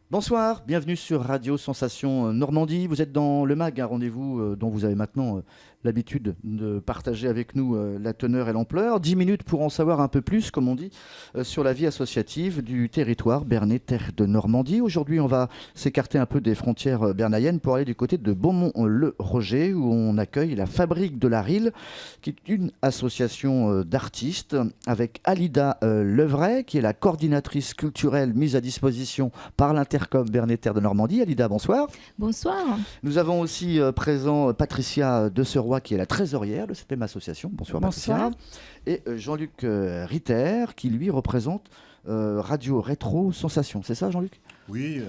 Bonsoir, bienvenue sur Radio Sensation Normandie. Vous êtes dans le MAG, un rendez-vous dont vous avez maintenant l'habitude de partager avec nous la teneur et l'ampleur. 10 minutes pour en savoir un peu plus, comme on dit, sur la vie associative du territoire berné, terre de Normandie. Aujourd'hui, on va s'écarter un peu des frontières bernayennes pour aller du côté de Beaumont-le-Roger, où on accueille la Fabrique de la Rille, qui est une association d'artistes, avec Alida Levray, qui est la coordinatrice culturelle mise à disposition par l'Intercom berné, terre de Normandie. Alida, bonsoir. Bonsoir. Nous avons aussi présent Patricia de Seroy, qui est la trésorière de cette même association. Bonsoir, Bonsoir. Patricia. Et Jean-Luc Ritter, qui lui représente Radio Rétro Sensation. C'est ça, Jean-Luc ? Oui,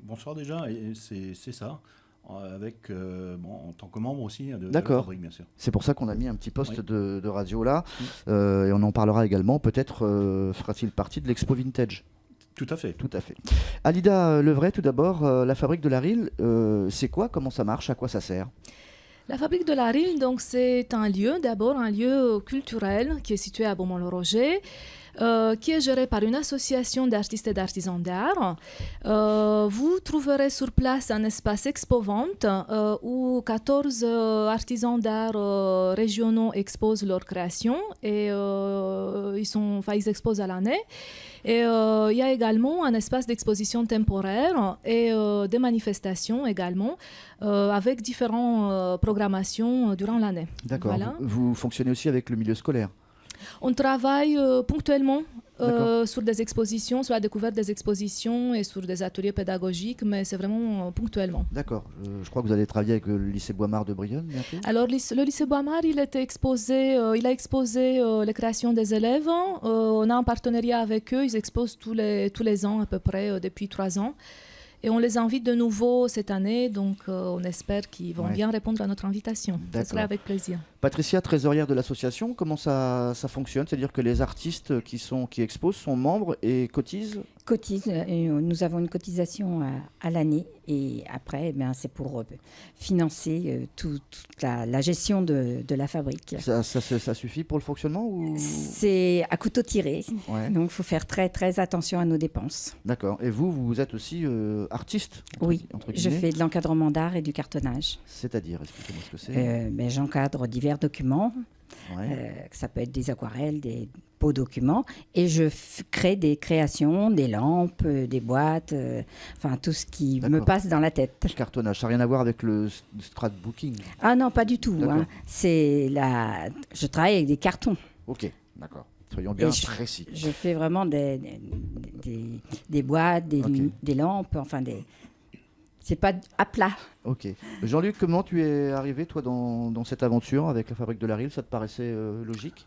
bonsoir déjà, et c'est ça, avec, en tant que membre aussi de la Fabrique, bien sûr. C'est pour ça qu'on a mis un petit poste de radio là, et on en parlera également. Peut-être fera-t-il partie de l'Expo Vintage. Tout à fait. Tout à fait. Alida Levray, tout d'abord, la Fabrique de la Rille, c'est quoi ? Comment ça marche ? À quoi ça sert ? La Fabrique de la Rille, donc, c'est un lieu, d'abord un lieu culturel qui est situé à Beaumont-le-Roger, qui est géré par une association d'artistes et d'artisans d'art. Vous trouverez sur place un espace expo-vente où 14 artisans d'art régionaux exposent leurs créations et ils exposent à l'année. Et il y a également un espace d'exposition temporaire et des manifestations également avec différentes programmations durant l'année. D'accord. Voilà. Vous fonctionnez aussi avec le milieu scolaire ? On travaille ponctuellement sur des expositions, sur la découverte des expositions et sur des ateliers pédagogiques, mais c'est vraiment ponctuellement. D'accord. Je crois que vous allez travailler avec le lycée Bois-Marc de Brionne bientôt. Alors, le lycée Bois-Marc, il a exposé les créations des élèves. On a un partenariat avec eux. Ils exposent tous les ans à peu près, depuis 3 ans. Et on les invite de nouveau cette année, donc on espère qu'ils vont bien répondre à notre invitation. Ce sera avec plaisir. Patricia, trésorière de l'association, comment ça fonctionne ? C'est-à-dire que les artistes qui exposent sont membres et cotisent ? Cotisent. Nous avons une cotisation à l'année et après, c'est pour financer toute la gestion de la fabrique. Ça suffit pour le fonctionnement ou... C'est à couteau tiré, donc il faut faire très, très attention à nos dépenses. D'accord. Et vous êtes aussi artiste ? Oui, je fais de l'encadrement d'art et du cartonnage. C'est-à-dire, expliquez-moi ce que c'est. J'encadre divers documents. Ça peut être des aquarelles, des beaux documents, et je crée des créations, des lampes, des boîtes, tout ce qui me passe dans la tête. Le cartonnage, ça n'a rien à voir avec le scrapbooking ? Ah non, pas du tout. Je travaille avec des cartons. Ok, d'accord. Soyons bien précis. Je fais vraiment des boîtes, des lampes, c'est pas à plat. Ok. Jean-Luc, comment tu es arrivé, toi, dans cette aventure avec la Fabrique de la Rille ? Ça te paraissait logique ?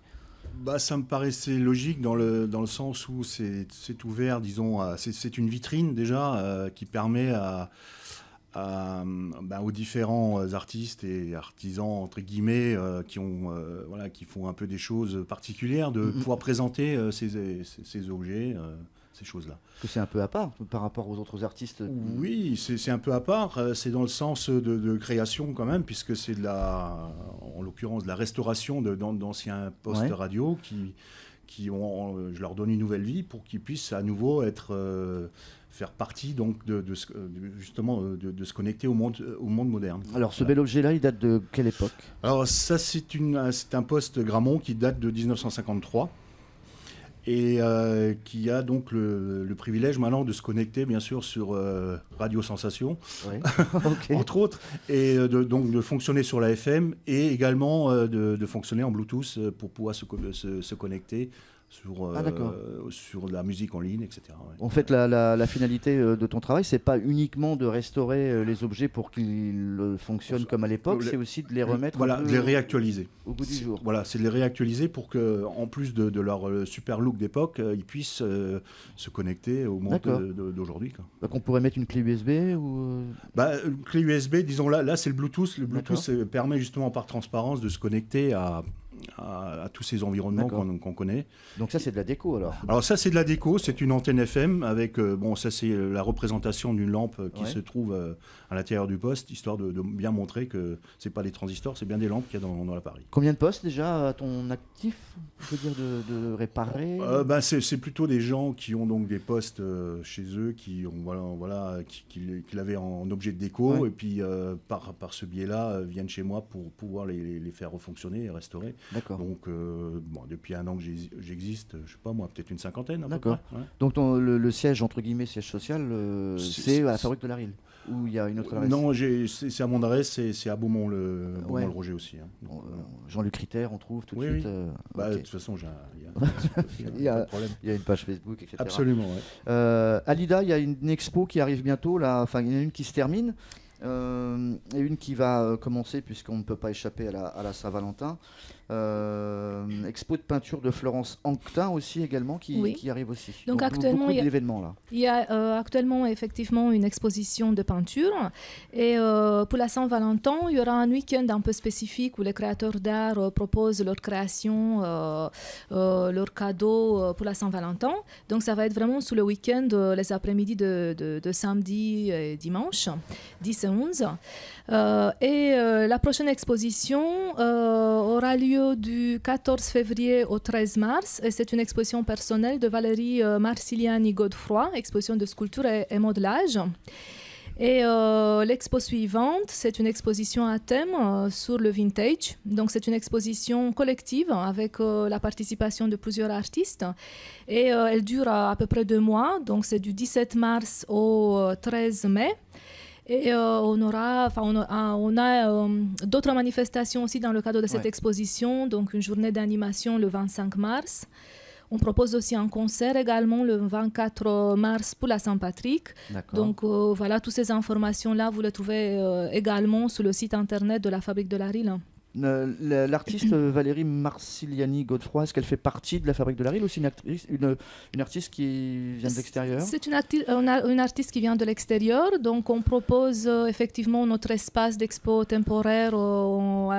Ça me paraissait logique dans le sens où c'est ouvert, disons, c'est une vitrine déjà qui permet aux différents artistes et artisans, entre guillemets, qui font un peu des choses particulières, de pouvoir présenter ces objets. Ces choses-là. Que c'est un peu à part par rapport aux autres artistes. Oui, c'est un peu à part. C'est dans le sens de création quand même, puisque c'est en l'occurrence de la restauration d'anciens postes radio qui je leur donne une nouvelle vie pour qu'ils puissent à nouveau faire partie donc justement de se connecter au monde moderne. Alors ce bel objet-là, il date de quelle époque ? Alors ça, c'est un poste Grammont qui date de 1953. Et qui a donc le privilège maintenant de se connecter, bien sûr, sur Radio Sensation, entre autres, et donc de fonctionner sur la FM et également de fonctionner en Bluetooth pour pouvoir se connecter sur la musique en ligne, etc. En fait, la finalité de ton travail, c'est pas uniquement de restaurer les objets pour qu'ils fonctionnent comme à l'époque, c'est aussi de les remettre de les réactualiser au goût du jour. Voilà, c'est de les réactualiser pour que, en plus de leur super look d'époque, ils puissent se connecter au monde d'aujourd'hui. Donc on pourrait mettre une clé USB ou une clé USB, disons là c'est le Bluetooth. Le Bluetooth permet justement par transparence de se connecter à tous ces environnements qu'on connaît. Donc ça, c'est de la déco alors? Alors ça, c'est de la déco, c'est une antenne FM avec, ça c'est la représentation d'une lampe qui se trouve à l'intérieur du poste, histoire de bien montrer que c'est pas des transistors, c'est bien des lampes qu'il y a dans l'appareil. Combien de postes déjà à ton actif, on peut dire, de réparer? C'est plutôt des gens qui ont donc des postes chez eux, qui l'avaient en objet de déco, et puis par ce biais-là, viennent chez moi pour pouvoir les faire refonctionner et restaurer. D'accord. Donc, depuis un an que j'existe, je sais pas moi, peut-être une cinquantaine. D'accord. Ouais. Donc le siège, entre guillemets, siège social, c'est à la fabrique de la Rille, ou il y a une autre adresse? Non, c'est à mon adresse, c'est à Beaumont-le-Roger aussi. Hein. Donc, Jean-Luc Ritter, on trouve tout de suite. De toute façon, il y a une page Facebook, etc. Absolument, ouais. Alida, il y a une expo qui arrive bientôt, là. Enfin, il y en a une qui se termine. Et une qui va commencer, puisqu'on ne peut pas échapper à la Saint-Valentin. Expo de peinture de Florence Anctin aussi également qui arrive aussi. Donc actuellement, il y a actuellement effectivement une exposition de peinture, et pour la Saint-Valentin, il y aura un week-end un peu spécifique où les créateurs d'art proposent leurs créations, leurs cadeaux pour la Saint-Valentin. Donc ça va être vraiment sous le week-end, les après-midi de samedi et dimanche, 10 et 11. La prochaine exposition aura lieu du 14 février au 13 mars, et c'est une exposition personnelle de Valérie Marciliani-Godefroy, exposition de sculpture et modelage. Et l'expo suivante, c'est une exposition à thème sur le vintage. Donc c'est une exposition collective avec la participation de plusieurs artistes, et elle dure à peu près 2 mois, donc c'est du 17 mars au 13 mai. Et on a d'autres manifestations aussi dans le cadre de cette exposition, donc une journée d'animation le 25 mars. On propose aussi un concert également le 24 mars pour la Saint-Patrick. Donc voilà, toutes ces informations-là, vous les trouvez également sur le site internet de la Fabrique de la Rille. L'artiste Valérie Marciliani-Godefroy, est-ce qu'elle fait partie de la Fabrique de la Rille, ou c'est une artiste qui vient de l'extérieur? C'est une artiste qui vient de l'extérieur, donc on propose effectivement notre espace d'expo temporaire, on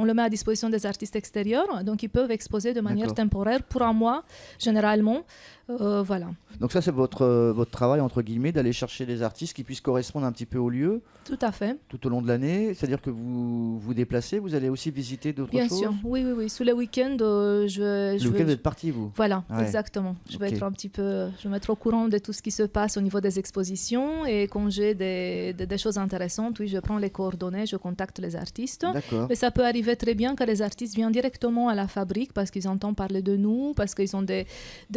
le met à disposition des artistes extérieurs, donc ils peuvent exposer de manière temporaire pour un mois généralement. Voilà. Donc ça, c'est votre travail, entre guillemets, d'aller chercher des artistes qui puissent correspondre un petit peu au lieu. Tout à fait. Tout au long de l'année, c'est-à-dire que vous vous déplacez, vous allez aussi visiter d'autres choses? Bien sûr, oui. Sous les week-ends, Le week-end, vous êtes parti, vous? Voilà, exactement. Je vais être je vais mettre au courant de tout ce qui se passe au niveau des expositions, et quand j'ai des choses intéressantes, je prends les coordonnées, je contacte les artistes. Mais ça peut arriver très bien que les artistes viennent directement à la fabrique parce qu'ils entendent parler de nous, parce qu'ils ont des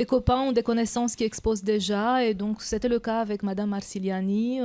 copains ou des connaissances qui exposent déjà, et donc c'était le cas avec Madame Marciliani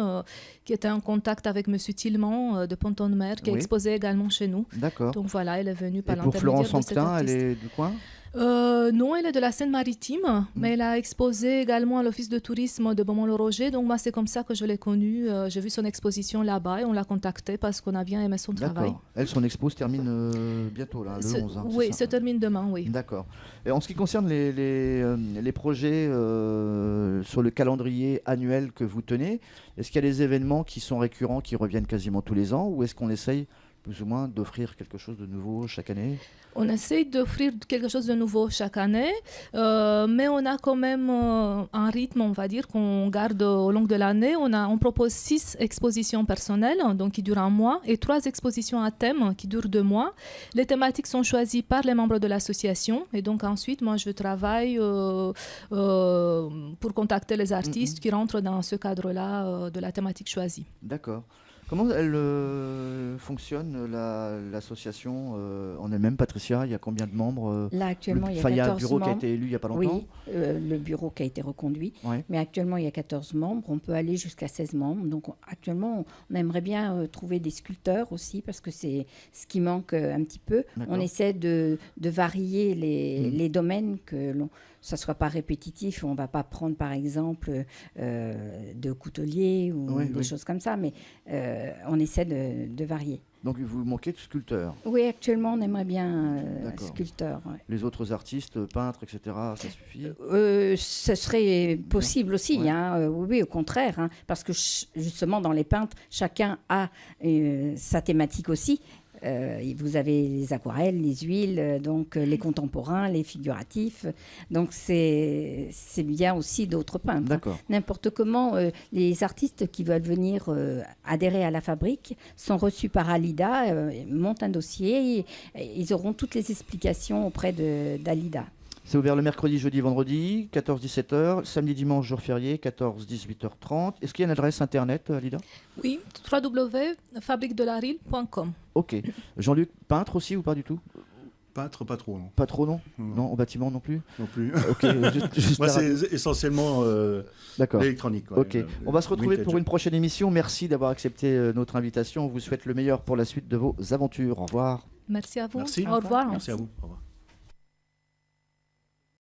qui était en contact avec Monsieur Tillman de Ponton-de-Mer qui exposait également chez nous. D'accord. Donc voilà, elle est venue par l'intermédiaire de cet artiste. Et pour Florence Anctin, elle est du coin? Non, elle est de la Seine-Maritime, mais elle a exposé également à l'Office de tourisme de Beaumont-le-Roger. Donc moi, c'est comme ça que je l'ai connue. J'ai vu son exposition là-bas et on l'a contactée parce qu'on a bien aimé son travail. Elle, son expo se termine bientôt, là, le 11. Oui, se termine demain, oui. D'accord. Et en ce qui concerne les projets sur le calendrier annuel que vous tenez, est-ce qu'il y a des événements qui sont récurrents, qui reviennent quasiment tous les ans, ou est-ce qu'on essaye plus ou moins d'offrir quelque chose de nouveau chaque année? On essaye d'offrir quelque chose de nouveau chaque année, mais on a quand même un rythme, on va dire, qu'on garde au long de l'année. On propose 6 expositions personnelles, donc qui durent 1 mois, et 3 expositions à thème qui durent 2 mois. Les thématiques sont choisies par les membres de l'association, et donc ensuite, moi, je travaille pour contacter les artistes qui rentrent dans ce cadre-là de la thématique choisie. D'accord. Comment elle fonctionne, l'association en elle-même, Patricia? Il y a combien de membres? Là, actuellement, il y a 14 membres. Il y a un bureau qui a été élu il n'y a pas longtemps? Oui, le bureau qui a été reconduit. Ouais. Mais actuellement, il y a 14 membres. On peut aller jusqu'à 16 membres. Donc, actuellement, on aimerait bien trouver des sculpteurs aussi, parce que c'est ce qui manque un petit peu. On essaie de varier les domaines, que ça ne soit pas répétitif. On ne va pas prendre, par exemple, de couteliers ou des choses comme ça, mais on essaie de varier. Donc, vous manquez de sculpteurs? Oui, actuellement, on aimerait bien sculpteurs. Ouais. Les autres artistes, peintres, etc., ça suffit? Ce serait possible aussi, oui, au contraire, parce que justement, dans les peintres, chacun a sa thématique aussi. Vous avez les aquarelles, les huiles, donc les contemporains, les figuratifs. Donc c'est bien aussi d'autres peintres. D'accord. N'importe comment, les artistes qui veulent venir adhérer à la fabrique sont reçus par Alida, montent un dossier, ils auront toutes les explications auprès d'Alida. C'est ouvert le mercredi, jeudi, vendredi, 14-17h, samedi, dimanche, jour férié, 14-18h30. Est-ce qu'il y a une adresse internet, Alida? Oui, www.fabriquedelarille.com. Ok. Jean-Luc, peintre aussi ou pas du tout? Peintre, pas trop, non. Pas trop, non? Non. Non, au bâtiment non plus? Non plus. Ok, juste Moi, la radio. c'est essentiellement D'accord. l'électronique. Ouais. Ok, on va se retrouver pour une prochaine émission. Merci d'avoir accepté notre invitation. On vous souhaite le meilleur pour la suite de vos aventures. Au revoir. Merci à vous. Merci. Au revoir. Merci à vous. Au revoir.